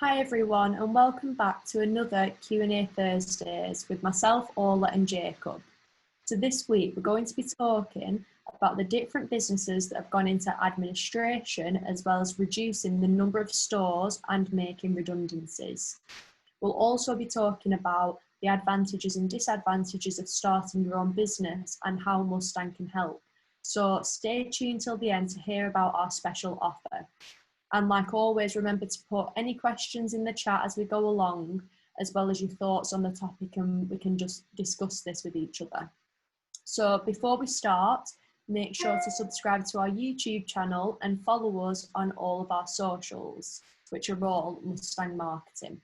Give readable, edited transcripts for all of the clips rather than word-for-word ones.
Hi everyone and welcome back to another Q&A Thursdays with myself, Orla and Jacob. So this week we're going to be talking about the different businesses that have gone into administration as well as reducing the number of stores and making redundancies. We'll also be talking about the advantages and disadvantages of starting your own business and how Mustang can help. So stay tuned till the end to hear about our special offer. And like always, remember to put any questions in the chat as we go along, as well as your thoughts on the topic, and we can just discuss this with each other. So before we start, make sure to subscribe to our YouTube channel and follow us on all of our socials, which are all Mustang Marketing.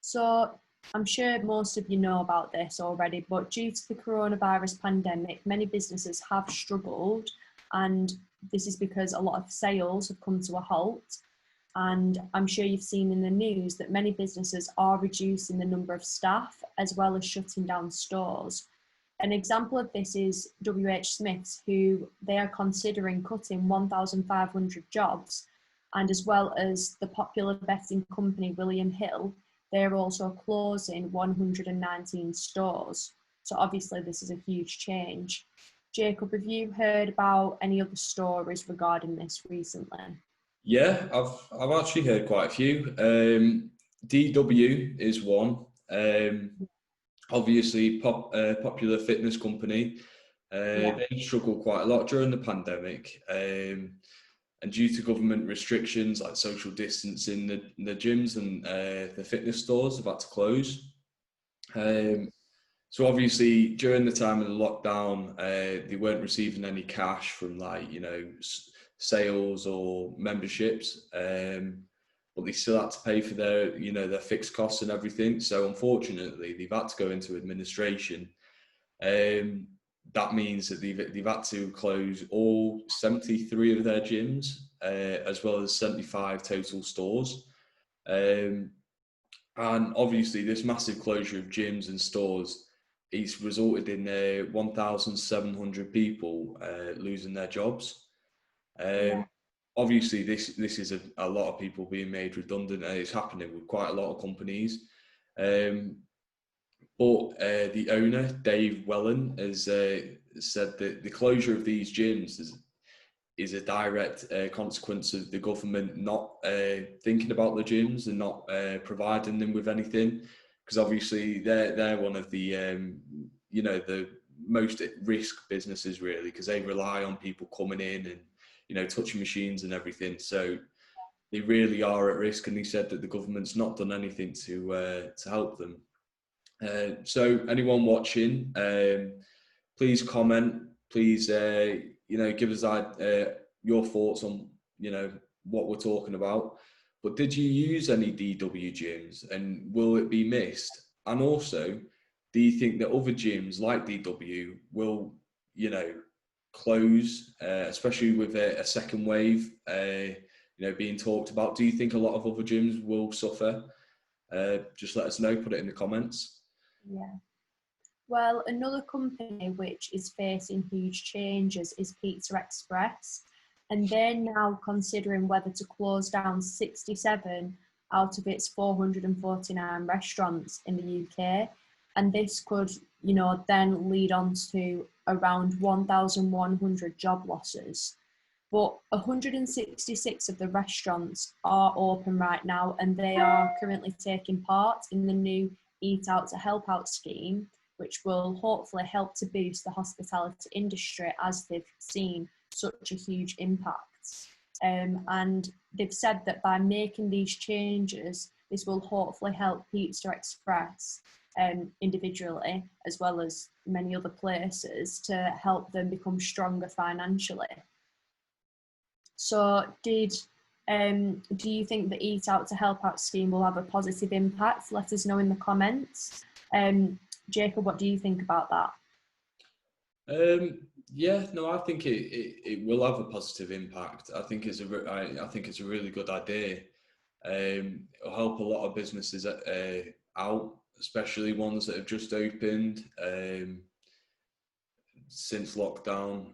So I'm sure most of you know about this already, but due to the coronavirus pandemic, many businesses have struggled, and this is because a lot of sales have come to a halt. And I'm sure you've seen in the news that many businesses are reducing the number of staff as well as shutting down stores. An example of this is WH Smith's, who they are considering cutting 1,500 jobs. And as well as the popular betting company William Hill, they're also closing 119 stores. So obviously this is a huge change. Jacob, have you heard about any other stories regarding this recently? Yeah, I've actually heard quite a few. DW is one. Obviously, popular fitness company. They struggled quite a lot during the pandemic, and due to government restrictions like social distancing, the gyms and the fitness stores have had to close. So obviously, during the time of the lockdown, they weren't receiving any cash from sales or memberships, but they still had to pay for their fixed costs and everything. So unfortunately, they've had to go into administration. That means that they've had to close all 73 of their gyms, as well as 75 total stores. And obviously, this massive closure of gyms and stores, it's resulted in 1,700 people losing their jobs. Obviously, this is a lot of people being made redundant, and it's happening with quite a lot of companies. But the owner, Dave Wellen, has said that the closure of these gyms is a direct consequence of the government not thinking about the gyms and not providing them with anything. Because obviously they're one of the the most at risk businesses, really, because they rely on people coming in and touching machines and everything. So they really are at risk, and he said that the government's not done anything to help them. So anyone watching, please comment. Please give us your thoughts on what we're talking about. But did you use any DW gyms, and will it be missed? And also, do you think that other gyms like DW will, close, especially with a second wave, being talked about? Do you think a lot of other gyms will suffer? Just let us know. Put it in the comments. Yeah. Well, another company which is facing huge changes is Pizza Express. And they're now considering whether to close down 67 out of its 449 restaurants in the UK. And this could, then lead on to around 1,100 job losses. But 166 of the restaurants are open right now, and they are currently taking part in the new Eat Out to Help Out scheme, which will hopefully help to boost the hospitality industry as they've seen such a huge impact. And they've said that by making these changes, this will hopefully help Pizza Express individually, as well as many other places, to help them become stronger financially. So do you think the Eat Out to Help Out scheme will have a positive impact? Let us know in the comments. Jacob, what do you think about that? I think it will have a positive impact. I think it's a really good idea. It'll help a lot of businesses out, especially ones that have just opened since lockdown.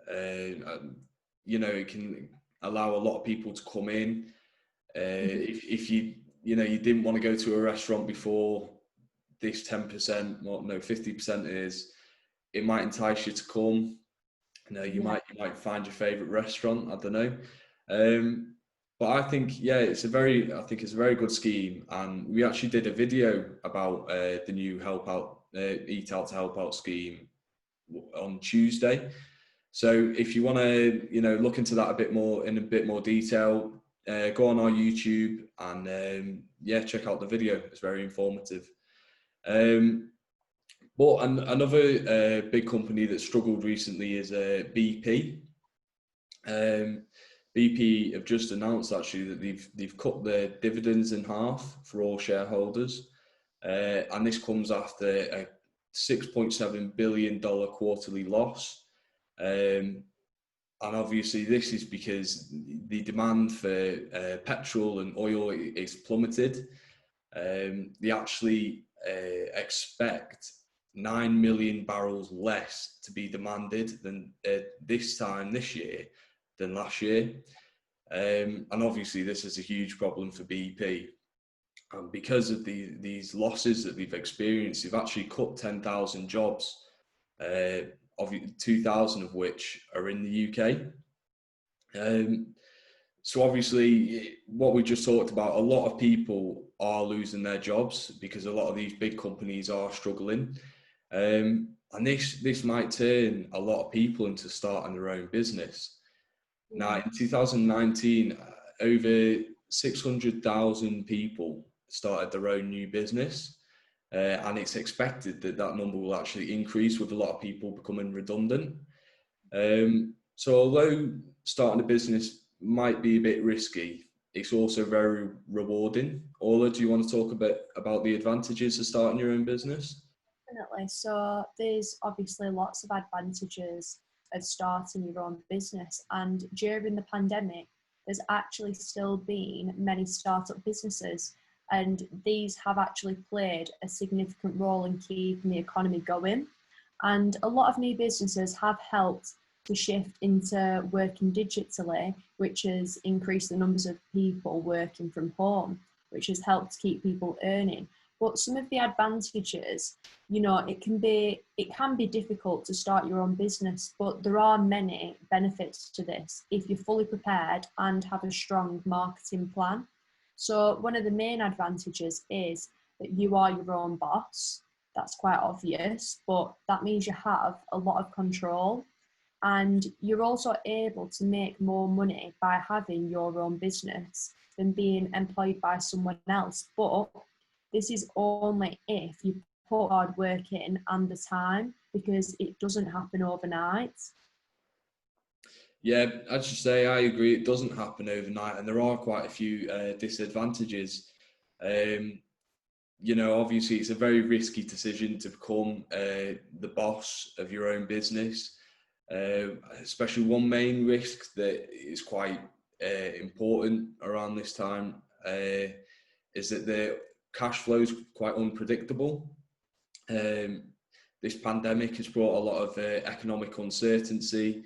It can allow a lot of people to come in. If you you know, you didn't want to go to a restaurant before this 10%, well, no, 50% is, it might entice you to come. You know, you Yeah. might find your favorite restaurant. I don't know. But I think, yeah, I think it's a very good scheme. And we actually did a video about the new Help Out, Eat Out to Help Out scheme on Tuesday. So if you want to, you know, look into that a bit more detail, go on our YouTube and yeah, check out the video. It's very informative. But another big company that struggled recently is BP. BP have just announced actually that they've cut their dividends in half for all shareholders, and this comes after a $6.7 billion quarterly loss. And obviously this is because the demand for petrol and oil is plummeted. They actually expect 9 million barrels less to be demanded than this year than last year. And obviously this is a huge problem for BP. And because of these losses that they've experienced, they've actually cut 10,000 jobs, 2,000 of which are in the UK. So obviously, what we just talked about, a lot of people are losing their jobs because a lot of these big companies are struggling. And this might turn a lot of people into starting their own business. Now, in 2019, over 600,000 people started their own new business. And it's expected that number will actually increase with a lot of people becoming redundant. So although starting a business might be a bit risky, it's also very rewarding. Ola, do you want to talk a bit about the advantages of starting your own business? Definitely. So there's obviously lots of advantages of starting your own business, and during the pandemic there's actually still been many startup businesses, and these have actually played a significant role in keeping the economy going. And a lot of new businesses have helped to shift into working digitally, which has increased the numbers of people working from home, which has helped keep people earning. But some of the advantages, you know, it can be difficult to start your own business, but there are many benefits to this if you're fully prepared and have a strong marketing plan. So one of the main advantages is that you are your own boss. That's quite obvious, but that means you have a lot of control, and you're also able to make more money by having your own business than being employed by someone else. But this is only if you put hard work in and the time, because it doesn't happen overnight. Yeah, as you say, I agree. It doesn't happen overnight, and there are quite a few disadvantages. You know, obviously, it's a very risky decision to become the boss of your own business. Especially one main risk that is quite important around this time is that the cash flow is quite unpredictable. This pandemic has brought a lot of economic uncertainty.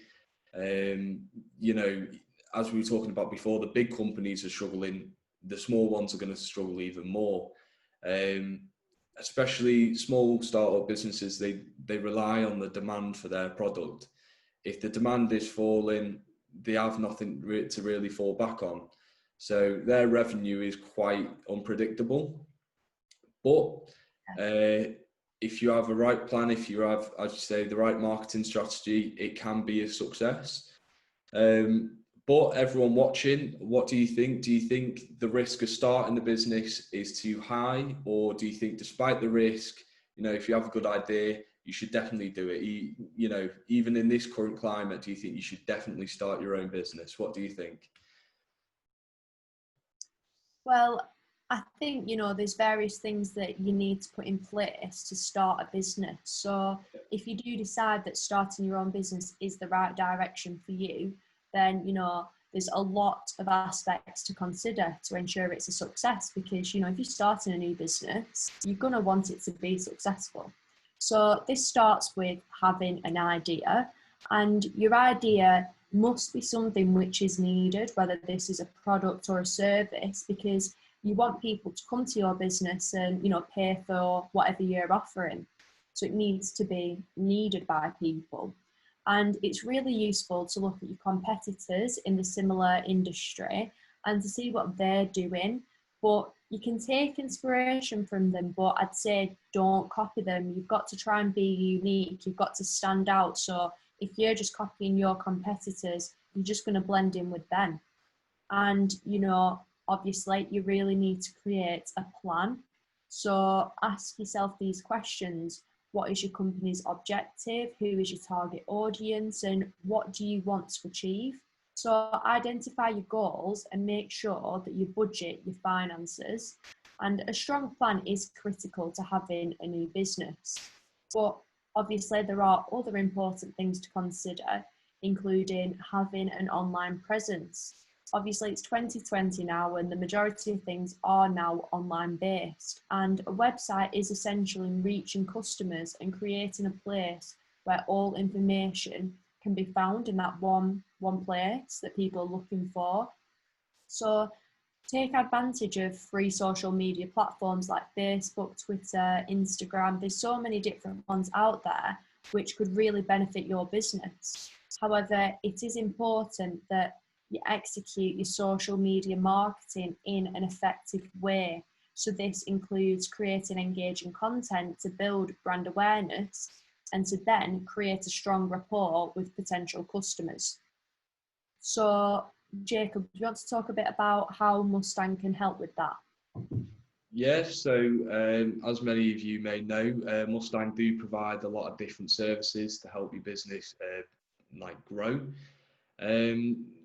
You know, as we were talking about before, the big companies are struggling. The small ones are going to struggle even more. Especially small startup businesses, they rely on the demand for their product. If the demand is falling, they have nothing to really fall back on. So their revenue is quite unpredictable. But if you have a right plan, if you have, as you say, the right marketing strategy, it can be a success. But everyone watching, what do you think? Do you think the risk of starting the business is too high? Or do you think despite the risk, you know, if you have a good idea, you should definitely do it? You know, even in this current climate, do you think you should definitely start your own business? What do you think? Well, I think, you know, there's various things that you need to put in place to start a business. So if you do decide that starting your own business is the right direction for you, then, you know, there's a lot of aspects to consider to ensure it's a success, because, you know, if you're starting a new business, you're going to want it to be successful. So this starts with having an idea, and your idea must be something which is needed, whether this is a product or a service, because you want people to come to your business and, you know, pay for whatever you're offering. So it needs to be needed by people. And it's really useful to look at your competitors in the similar industry and to see what they're doing. But you can take inspiration from them, but I'd say don't copy them. You've got to try and be unique. You've got to stand out. So if you're just copying your competitors, you're just going to blend in with them. And, you know, obviously you really need to create a plan. So ask yourself these questions. What is your company's objective? Who is your target audience? And what do you want to achieve? So identify your goals and make sure that you budget your finances. And a strong plan is critical to having a new business. But obviously there are other important things to consider, including having an online presence. Obviously it's 2020 now and the majority of things are now online based, and a website is essential in reaching customers and creating a place where all information can be found in that one place that people are looking for. So take advantage of free social media platforms like Facebook, Twitter, Instagram. There's so many different ones out there which could really benefit your business. However, it is important that you execute your social media marketing in an effective way. So this includes creating engaging content to build brand awareness and to then create a strong rapport with potential customers. So Jacob, do you want to talk a bit about how Mustang can help with that? Yes, so as many of you may know, Mustang do provide a lot of different services to help your business grow.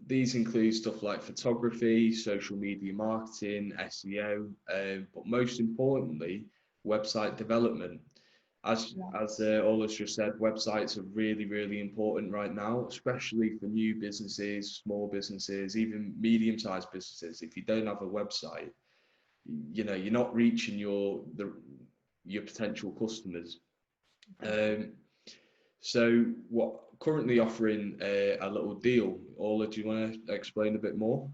These include stuff like photography, social media marketing, SEO, but most importantly, website development. As Ola's just said, websites are really, really important right now, especially for new businesses, small businesses, even medium-sized businesses. If you don't have a website, you know, you're not reaching your potential customers. So what currently offering a little deal. Ola, do you want to explain a bit more?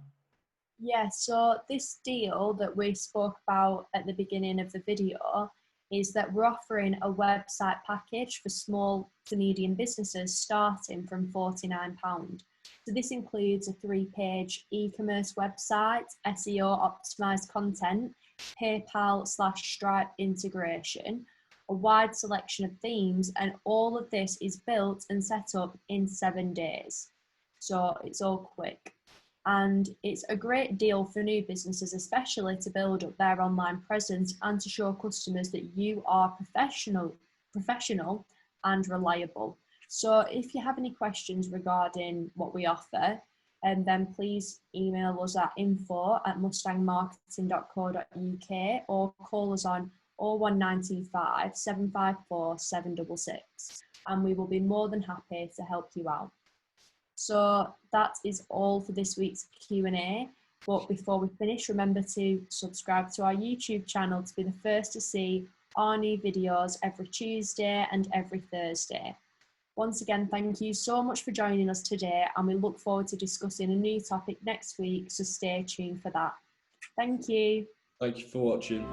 Yeah, so this deal that we spoke about at the beginning of the video is that we're offering a website package for small to medium businesses starting from £49. So this includes a 3-page e-commerce website, SEO optimized content, PayPal/Stripe integration, a wide selection of themes, and all of this is built and set up in 7 days. So it's all quick. And it's a great deal for new businesses, especially to build up their online presence and to show customers that you are professional and reliable. So if you have any questions regarding what we offer, then please email us at info@mustangmarketing.co.uk or call us on 01925 754 766, and we will be more than happy to help you out. So that is all for this week's Q&A. But before we finish, remember to subscribe to our YouTube channel to be the first to see our new videos every Tuesday and every Thursday. Once again, thank you so much for joining us today, and we look forward to discussing a new topic next week, so stay tuned for that. Thank you. Thank you for watching.